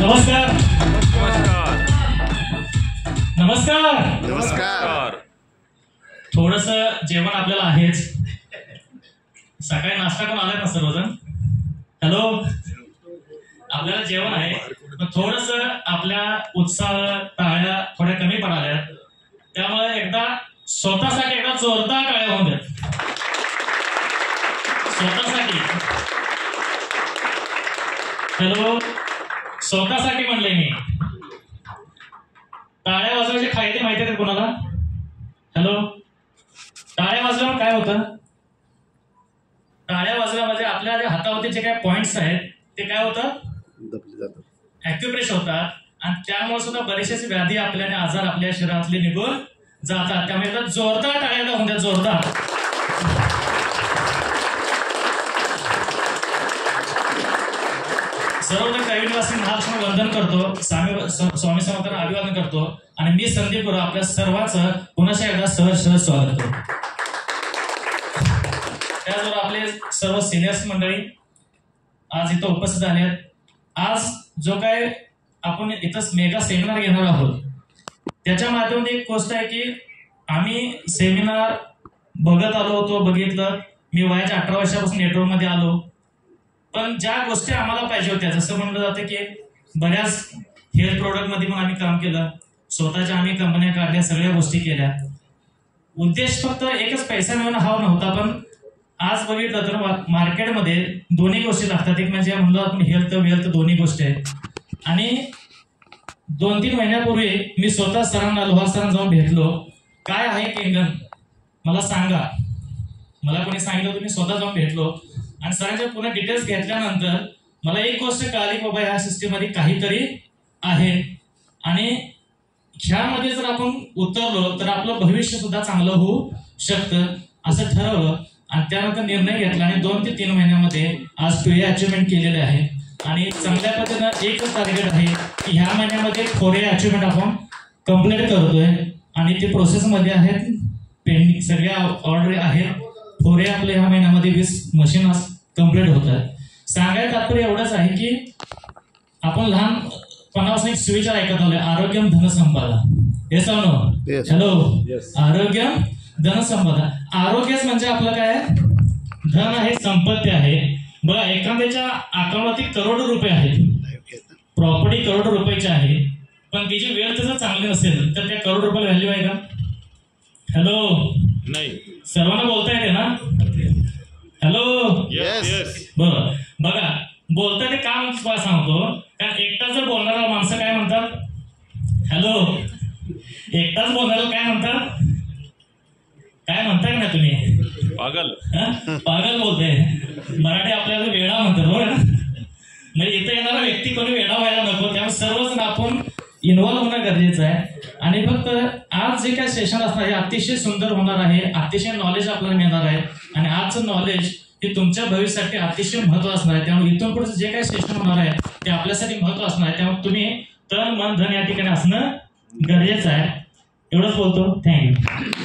नमस्कार नमस्कार नमस्कार नमस्कार. थोडस जेवण आपल्याला आहेच. सकाळी नाश्ता करून आलाय ना सर्वजण? हॅलो, आपल्याला जेवण आहे पण थोडस आपल्या उत्साह टाळ्या थोड्या कमी पडाल्या, त्यामुळे एकदा स्वतःसाठी एकदा जोरदार टाळ्या होऊन द्या स्वतःसाठी. हॅलो, स्वतःसाठी म्हणले मी. टाळ्या वाजवायचे फायदे माहिती आहेत कोणाला? हॅलो, टाळ्या वाजल्यावर काय होतं? टाळ्या वाजल्या म्हणजे आपल्या जे हातावरती जे काही पॉइंट्स आहेत ते काय होतं? ऍक्युप्रेस होतात आणि त्यामुळे सुद्धा बरेचसे व्याधी आपल्या आणि आजार आपल्या शरीरातले निघून जातात. त्यामुळे एकदा जोरदार टाळ्या होऊन द्या, जोरदार. सर्वजण कैलासवासी महालक्ष्मी वंदन करतो, स्वामी समर्थांना अभिवादन करतो आणि मी संदीप गुरु आपल्या सर्वांचं पुन्हा एकदा सहर्ष स्वागत करतो. त्याचबरोबर आपले सर्व सिनियर्स मंडळी आज इथं उपस्थित झाले आहेत. आज जो काय आपण इथं मेगा सेमिनार घेणार आहोत त्याच्या माध्यमातून एक गोष्ट आहे की आम्ही सेमिनार बघत आलो होतो, बघितलं. मी वयाच्या 18 वर्षापासून नेटवर्कमध्ये आलो, पण ज्या गोष्टी आम्हाला पाहिजे होत्या, जसं म्हणलं जातं की बऱ्याच हेल्थ प्रोडक्ट मध्ये पण आम्ही काम केलं, स्वतःच्या आम्ही कंपन्या काढल्या, सगळ्या गोष्टी केल्या. उद्देश फक्त एकच पैसा मिळवणं हा नव्हता, पण आज बघितलं तर मार्केटमध्ये दोन्ही गोष्टी लागतात. एक म्हणजे म्हणलं आपण हेल्थ वेल्थ दोन्ही गोष्टी आहेत. आणि 2-3 महिन्यापूर्वी मी स्वतः सरांना लोहार सरांना जाऊन भेटलो. काय आहे किंगन मला सांगा. मला कोणी सांगितलं, तुम्ही स्वतः जाऊन भेटलो आणि सरांच्या पुन्हा डिटेल्स घेतल्यानंतर मला एक गोष्ट कळाली, बाबा ह्या सिस्टीम मध्ये काहीतरी आहे आणि ह्यामध्ये जर आपण उतरलो तर आपलं भविष्य सुद्धा चांगलं होऊ शकतं असं ठरवलं आणि त्यानंतर निर्णय घेतला आणि 2 ते 3 महिन्यामध्ये आज 2 अचिव्हमेंट केलेले आहे. आणि चांगल्या पद्धतीनं एकच टार्गेट आहे की ह्या महिन्यामध्ये 4 अचिव्हमेंट आपण कम्प्लीट करतोय आणि ते प्रोसेसमध्ये आहेत, पेंडिंग सगळ्या ऑर्डर आहेत. 4 आपल्या ह्या महिन्यामध्ये 20 मशीन कम्प्लीट होत आहेत. सांगायचं तात्पर्य एवढंच आहे की आपण लहानपणापासून एक सुविचार ऐकत आलोय, आरोग्यम धनसंपदा. Yes or no? हॅलो, आरोग्यम धनसंपदा. आरोग्यच म्हणजे आपलं काय? धन आहे, संपत्ती आहे. बघा, एखाद्याच्या अकाउंटवरती करोडो रुपये आहेत, प्रॉपर्टी करोडो रुपयाची आहे, पण तिची वेल्थ जर चांगली नसेल तर त्या करोड रुपयाला व्हॅल्यू आहे का? हॅलो, नाही. सर्वांना बोलता येते ना? हॅलो, बरं. बघा, बोलता ते काम सांगतो, कारण एकटाच जर बोलणारा माणसं काय म्हणतात? हॅलो, एकटाच बोलणारा काय म्हणतात? काय म्हणताय ना तुम्ही? पागल. पागल बोलते. मराठी आपल्याला वेडा म्हणतात, बरोबर ना? म्हणजे इथं येणारा व्यक्ती कोणी वेडा व्हायला नको, त्यामुळे सर्वजण आपण इन्व्हॉल्व्ह होणं गरजेचं आहे. आणि फक्त आज जे काय सेशन असणार हे अतिशय सुंदर होणार आहे, अतिशय नॉलेज आपल्याला मिळणार आहे आणि आजचं नॉलेज हे तुमच्या भविष्यासाठी अतिशय महत्व असणार आहे. त्यामुळे इथून पुढे जे काही सेशन होणार आहे ते आपल्यासाठी महत्व असणार आहे. त्यामुळे तुम्ही तन मन धन या ठिकाणी असणं गरजेचं आहे. एवढंच बोलतो. थँक्यू.